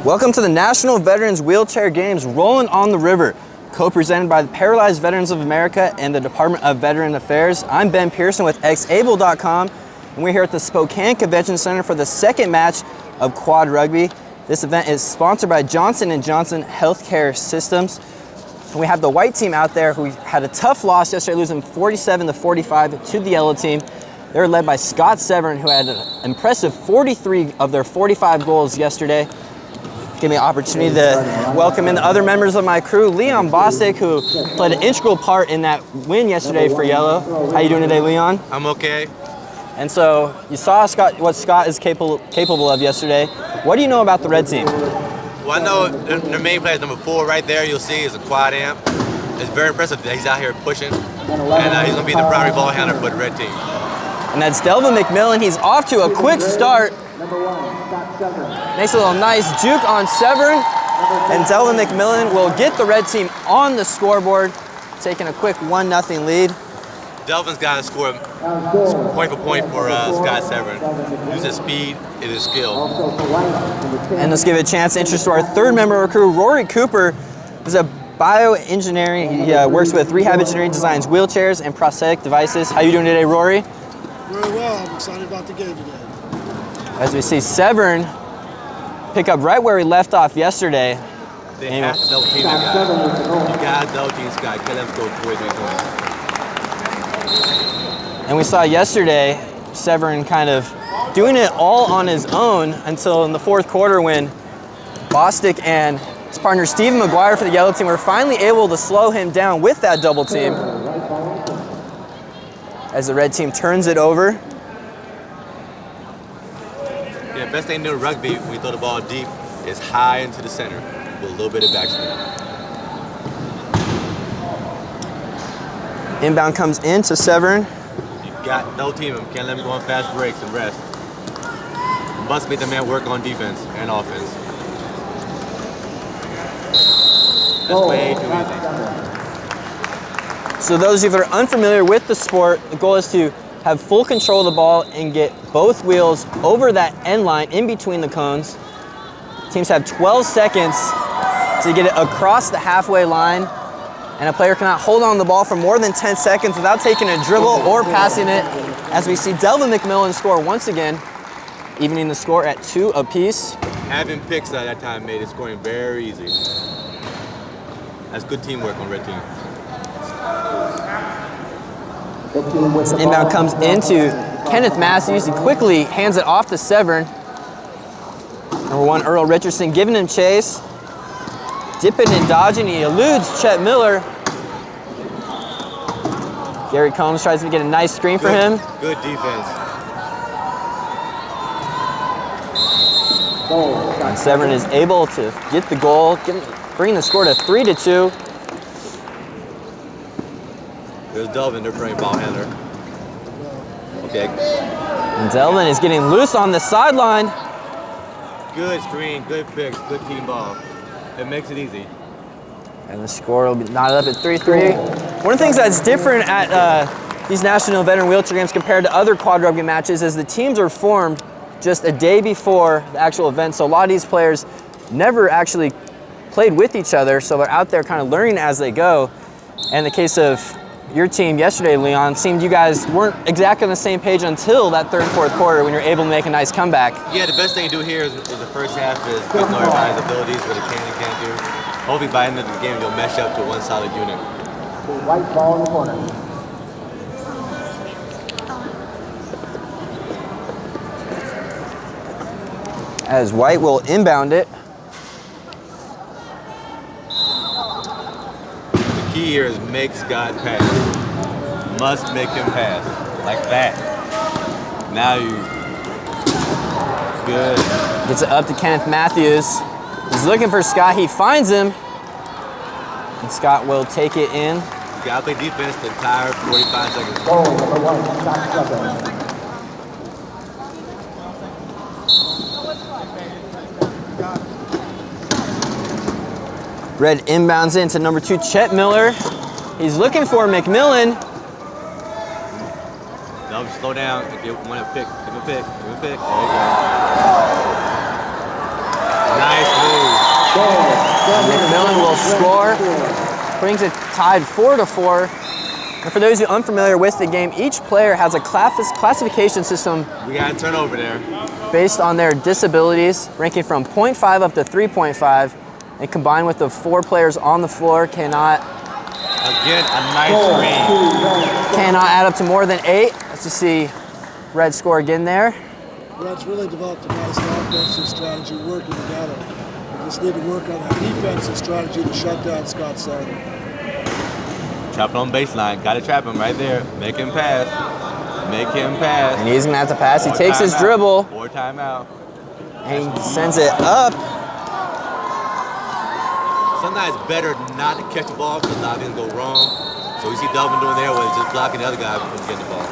Welcome to the National Veterans Wheelchair Games Rolling on the River, co-presented by the Paralyzed Veterans of America and the Department of Veteran Affairs. I'm Ben Pearson with xable.com, and we're here at the Spokane Convention Center for the second match of Quad Rugby. This event is sponsored by Johnson & Johnson Healthcare Systems. And we have the white team out there who had a tough loss yesterday, losing 47-45 to the yellow team. They were led by Scott Severn, who had an impressive 43 of their 45 goals yesterday. Give me an opportunity to welcome in the other members of my crew. Leon Bostic, who played an integral part in that win yesterday for Yellow. How you doing today, Leon? I'm okay. And so you saw what Scott is capable of yesterday. What do you know about the red team? Well, I know their main player, number 4 right there, you'll see is a quad amp. It's very impressive that he's out here pushing. And he's going to be the primary ball handler for the red team. And that's Delvin McMillan. He's off to a quick start. Makes a little nice juke on Severn, and Delvin McMillan will get the red team on the scoreboard, taking a quick 1-0 lead. Delvin's got to score point for point for Scott Severn. Use his speed and his skill. And let's give it a chance to introduce our third member of our crew, Rory Cooper. He's a bioengineering. He works with Rehab Engineering, designs wheelchairs and prosthetic devices. How you doing today, Rory? Very well. I'm excited about the game today. As we see Severn pick up right where we left off yesterday. They have to double team that guy. You got to double team this guy. Let him score 2 or 3 points. And we saw yesterday Severn kind of doing it all on his own until in the fourth quarter when Bostic and his partner Stephen McGuire for the yellow team were finally able to slow him down with that double team. As the red team turns it over. Yeah, best thing to do in rugby, when you throw the ball deep, is high into the center with a little bit of backspin. Inbound comes into Severn. You got no team him. Can't let him go on fast breaks and rest. You must make the man work on defense and offense. That's way too easy. So those of you that are unfamiliar with the sport, the goal is to have full control of the ball and get both wheels over that end line in between the cones. Teams have 12 seconds to get it across the halfway line, and a player cannot hold on to the ball for more than 10 seconds without taking a dribble or passing it. As we see Delvin McMillan score once again, evening the score at 2 apiece. Having picks at that time made it scoring very easy. That's good teamwork on red team. Inbound comes into Kenneth Matthews. He quickly hands it off to Severn. Number 1, Earl Richardson giving him chase. Dipping and dodging, he eludes Chet Miller. Gary Combs tries to get a nice screen for him. Good defense. And Severn is able to get the goal, bringing the score to 3-2. There's Delvin, their praying ball handler. Okay. And Delvin is getting loose on the sideline. Good screen, good picks, good team ball. It makes it easy. And the score will be knotted up at 3-3. One of the things that's different at these National Veteran Wheelchair Games compared to other quad rugby matches is the teams are formed just a day before the actual event. So a lot of these players never actually played with each other, so they're out there kind of learning as they go. And in the case of your team yesterday, Leon, seemed you guys weren't exactly on the same page until that third and fourth quarter when you're able to make a nice comeback. Yeah, the best thing to do here is the first half is get to know everybody's abilities, what they can and can't do. Hopefully by the end of the game, you'll mesh up to one solid unit. White ball in the corner. As White will inbound it. The key here is make Scott pass. Must make him pass. Like that. Now you. Good. Gets it up to Kenneth Matthews. He's looking for Scott. He finds him. And Scott will take it in. You gotta play defense the entire 45 seconds. Goal number 1, Scott Severn. Red inbounds into number 2, Chet Miller. He's looking for McMillan. No, slow down. If you want to pick, give him a pick. There you go. Nice move. McMillan will score, brings it tied 4-4. And for those who are unfamiliar with the game, each player has a classification system. We got a turnover there. Based on their disabilities, ranking from 0.5 up to 3.5, and combined with the 4 players on the floor cannot. Again, a nice screen. Cannot add up to more than 8. Let's just see Red score again there. Red's really developed a nice offensive strategy working together. We just need to work on that defensive strategy to shut down Scott Sarver. Trap on baseline. Got to trap him right there. Make him pass. Make him pass. And he's going to have to pass. He Or takes his timeout. dribble. Or timeout. And he sends it up. Sometimes it's better not to catch the ball because a lot of things go wrong. So we see Delvin doing there where he's just blocking the other guy from getting the ball.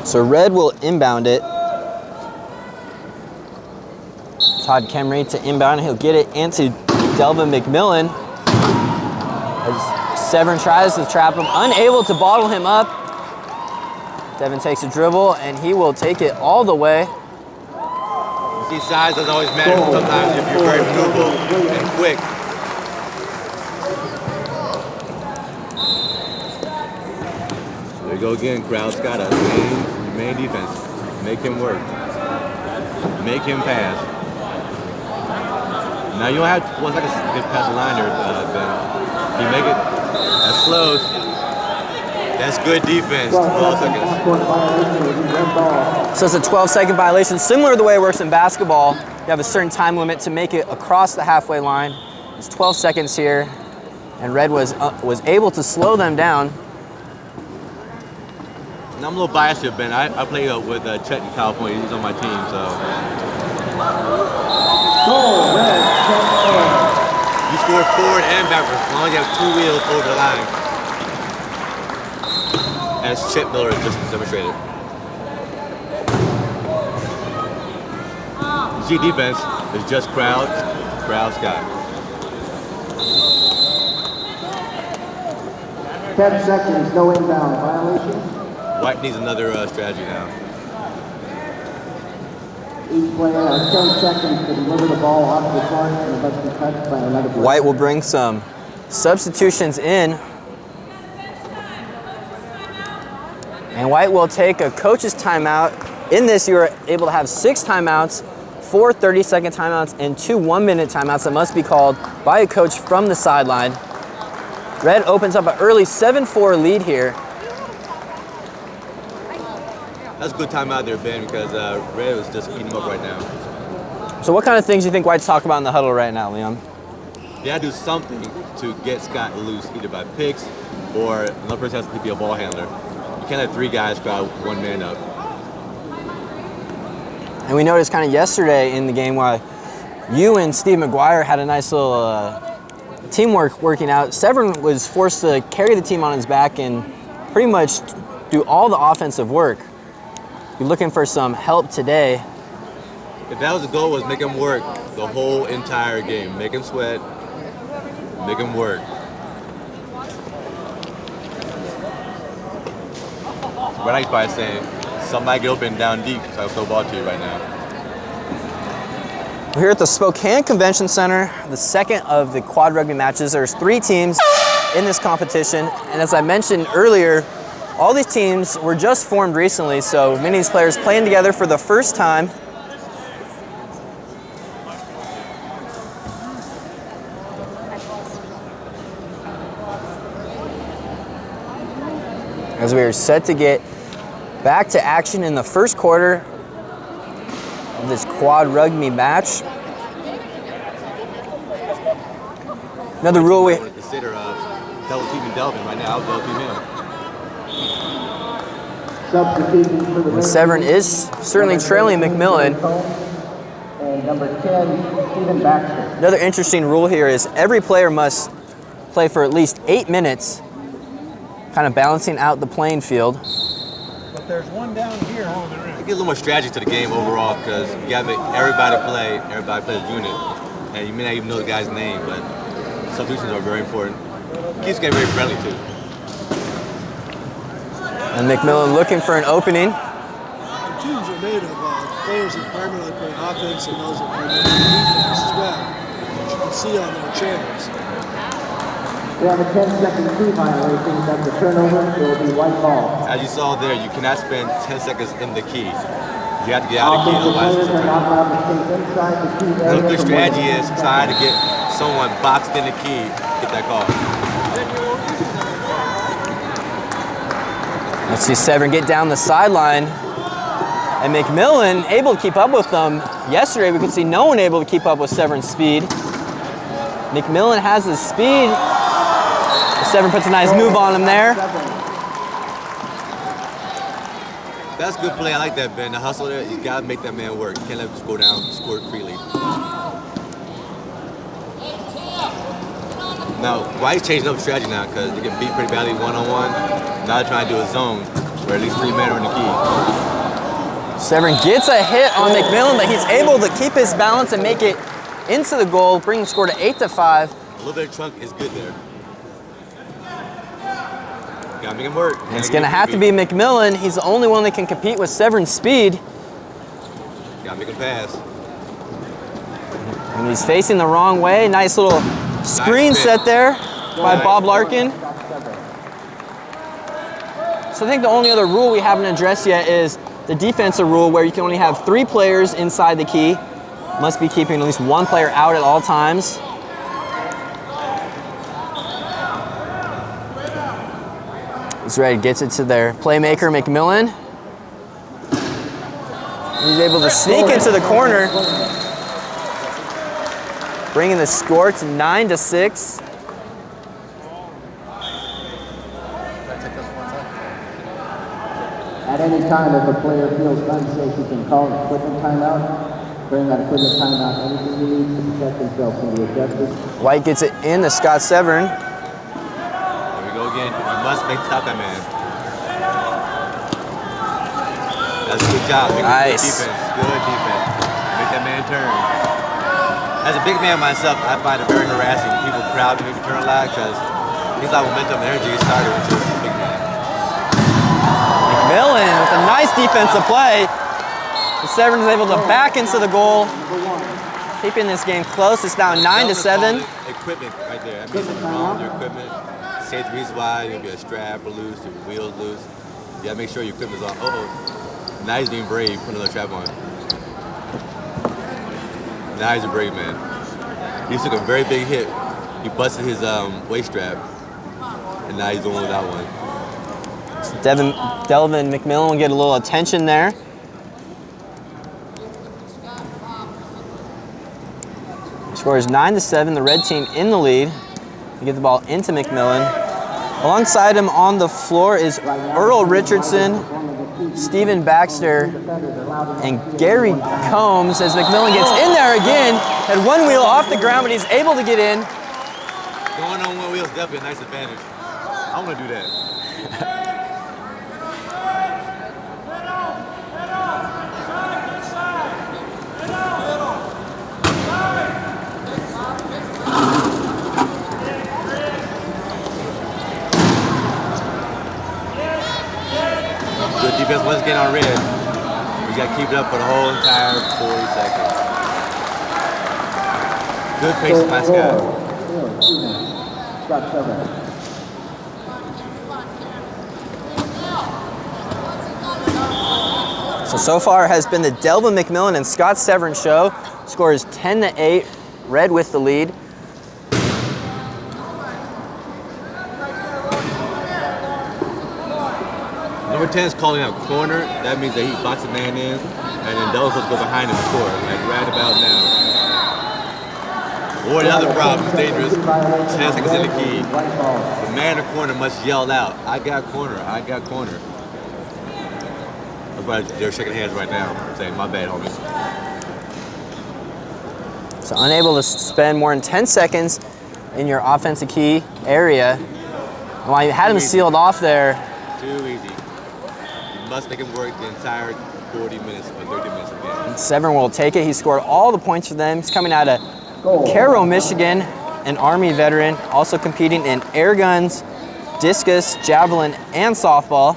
So Red will inbound it. Todd Kemry to inbound. He'll get it into Delvin McMillan. As Severn tries to trap him, unable to bottle him up. Devin takes a dribble and he will take it all the way. You see, size doesn't always matter. Sometimes if you're very maneuverable and quick. There you go again. Crowd's got a main defense. Make him work. Make him pass. Now you don't have 1 second to get past the line there, Ben. You make it. That's close. That's good defense. 12 seconds. So it's a 12-second violation, similar to the way it works in basketball. You have a certain time limit to make it across the halfway line. It's 12 seconds here, and Red was able to slow them down. And I'm a little biased here, Ben. I play with Chet in California. He's on my team, so. You score forward and backwards as long as you have 2 wheels over the line. As Chet Miller just demonstrated. You see defense is just Crowd Scott. 10 seconds, no inbound violation. White needs another strategy now. Each player has 10 seconds to deliver the ball off the court and it must be touched by another player. White will bring some substitutions in. And White will take a coach's timeout. In this, you are able to have 6 timeouts, 4 30-second timeouts, and 2 1-minute timeouts that must be called by a coach from the sideline. Red opens up an early 7-4 lead here. That's a good timeout there, Ben, because Red was just eating him up right now. So what kind of things do you think White's talking about in the huddle right now, Leon? They had to do something to get Scott loose, either by picks or another person has to be a ball handler. You can't have 3 guys crowd 1 man up. And we noticed kind of yesterday in the game while you and Steve McGuire had a nice little teamwork working out, Severn was forced to carry the team on his back and pretty much do all the offensive work. You're looking for some help today. If that was the goal, was make him work the whole entire game. Make him sweat, make him work. Right now he's probably saying, somebody get open down deep, so I'll throw the ball to you right now. We're here at the Spokane Convention Center, the second of the quad rugby matches. There's 3 teams in this competition, and as I mentioned earlier, all these teams were just formed recently, so many of these players playing together for the first time. As we are set to get back to action in the first quarter of this quad rugby match. Another rule we want to consider double teaming Delvin right now. I'll double team him. And Severn is certainly trailing McMillan. And number 10, Stephen Baxter. Another interesting rule here is every player must play for at least 8 minutes, kind of balancing out the playing field. But there's one down here. Oh, there is. It gives a little more strategy to the game overall because you got to make everybody play as a unit. And you may not even know the guy's name, but substitutions are very important. Keeps getting very friendly too. And McMillan looking for an opening. The teams are made of players that primarily play offense and those that primarily play defense. see on their chairs. We have a 10-second key violation. That's a turnover. It will be white ball. As you saw there, you cannot spend 10 seconds in the key. You have to get out of the key, otherwise it's a turnover. Another good strategy is trying to get someone boxed in the key, get that call. Let's see Severn get down the sideline. And McMillan able to keep up with them. Yesterday we could see no one able to keep up with Severn's speed. McMillan has the speed. Severn puts a nice move on him there. That's good play. I like that, Ben. The hustle there, you gotta make that man work. You can't let him just go down and score freely. Now, White's changing up strategy now because they get beat pretty badly one-on-one. Now they're trying to do a zone where at least 3 men are in the key. Severn gets a hit on McMillan, but he's able to keep his balance and make it into the goal, bringing the score to 8-5. A little bit of trunk is good there. Gotta make him work. And it's gonna have to be McMillan. He's the only one that can compete with Severn's speed. Gotta make him pass. And he's facing the wrong way. Nice little screen set there by Bob Larkin. So I think the only other rule we haven't addressed yet is the defensive rule where you can only have 3 players inside the key. Must be keeping at least 1 player out at all times. He's ready, gets it to their playmaker, McMillan. He's able to sneak into the corner, bringing the score to 9-6. At any time, if a player feels unsafe, he can call an equipment timeout. During that equipment timeout, anything he needs to protect himself can be adjusted. White gets it in to Scott Severn. There we go again. You must stop that man. That's a good job. Nice. Good defense. Good defense. Make that man turn. As a big man myself, I find it very harassing. People crowd me, maybe turn a lot because he's like momentum and energy started with a big man. McMillan with a nice defensive play. Severn is able to back into the goal, keeping this game close. It's now 9-7. Equipment right there. That means something wrong with your equipment. Say the reason why you'll be a strap or loose, your wheels loose. You gotta make sure your equipment's on. Now he's being brave, put another strap on. Now he's a brave man. He took a very big hit. He busted his waist strap, and now he's the one without one. So Delvin McMillan will get a little attention there. The score is 9-7, the red team in the lead. They get the ball into McMillan. Alongside him on the floor is Earl Richardson, Stephen Baxter, and Gary Combs as McMillan gets in there again. Had one wheel off the ground, but he's able to get in. Going on one wheel is definitely a nice advantage. I want to do that. Good defense once again on red. We got to keep it up for the whole entire 40 seconds. Good pace by Scott. So far has been the Delvin McMillan and Scott Severn show. Score is 10-8, red with the lead. Number 10 is calling out corner. That means that he boxed a man in, and then Delvin's supposed to go behind him and score, like right about now. Or the other problem is dangerous. 10 seconds in the key. The man in the corner must yell out, "I got corner, I got corner." That's why they're shaking hands right now, saying, "My bad, homies." So unable to spend more than 10 seconds in your offensive key area. While you had him sealed off there. Too easy. You must make him work the entire 40 minutes or 30 minutes again. Severn will take it. He scored all the points for them. He's coming out of Cairo, Michigan, an Army veteran, also competing in air guns, discus, javelin, and softball.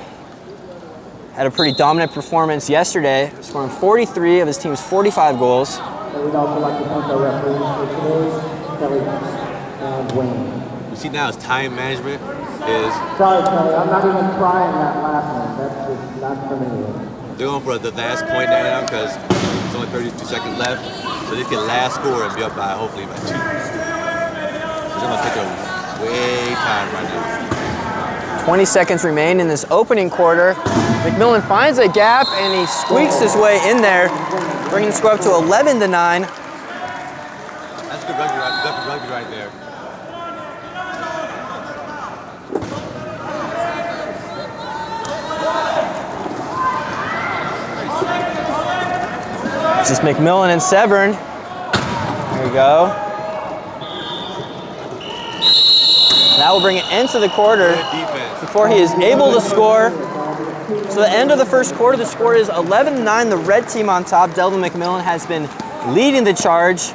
Had a pretty dominant performance yesterday, scoring 43 of his team's 45 goals. We'd also like to thank our referees for today's Kelly and Wayne. You see now his time management is Sorry, Kelly, I'm not even trying that last one. That's just not for me. they're going for the last point now because it's only 32 seconds left. So they can last score and be up by hopefully by 2. So they're going to take a way time right now. 20 seconds remain in this opening quarter. McMillan finds a gap and he squeaks his way in there, bringing the score up to 11-9. That's good rugby right there. This is McMillan and Severn. There we go. That will bring an end to the quarter before he is able to score. So the end of the first quarter, the score is 11-9, the red team on top. Delvin McMillan has been leading the charge.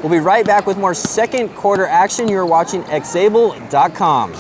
We'll be right back with more second quarter action. You're watching xable.com.